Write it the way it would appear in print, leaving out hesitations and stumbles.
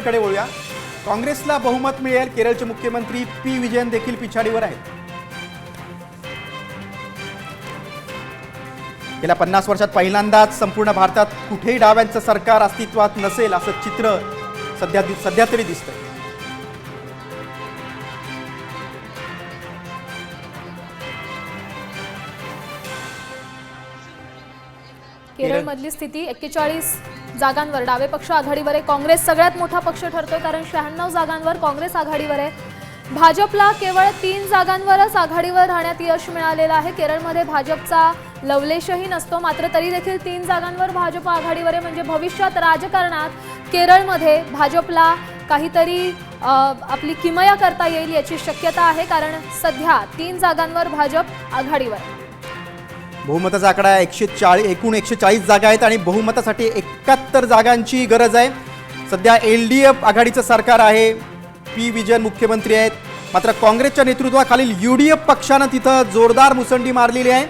केरळकडे वळूया। काँग्रेसला बहुमत मिळेल। केरळचे मुख्यमंत्री पी विजयन देखील पिछाडीवर आहेत। गेल्या 50 वर्षात पहिल्यांदाच संपूर्ण भारतात कुठेही डाव्यांचं सरकार अस्तित्वात नसेल असं चित्र सध्या तरी दिसतंय। केरळमधली स्थिती 41 जागांवर डावे पक्ष आघाडीवर आहे। काँग्रेस सगळ्यात मोठा पक्ष ठरतोय कारण 96 जागांवर काँग्रेस आघाडीवर आहे। भाजपला केवळ 3 जागांवरच आघाडीवर राहण्यात यश मिळालेलं आहे। केरळमध्ये भाजपचा लवलेशही नसतो, मात्र तरी देखील 3 जागांवर भाजप आघाडीवर आहे। म्हणजे भविष्यात राजकारणात केरळमध्ये भाजपला काहीतरी आपली किमया करता येईल याची शक्यता आहे, कारण सध्या 3 जागांवर भाजप आघाडीवर आहे। बहुमताचा आकडा 140 एकूण 140 जागा आहेत आणि बहुमतासाठी 71 जागांची गरज आहे। सध्या एलडीएफ आघाडीचं सरकार आहे, पी विजयन मुख्यमंत्री आहेत, मात्र काँग्रेसच्या नेतृत्वाखालील यूडीएफ पक्षानं तिथं जोरदार मुसंडी मारलेली आहे।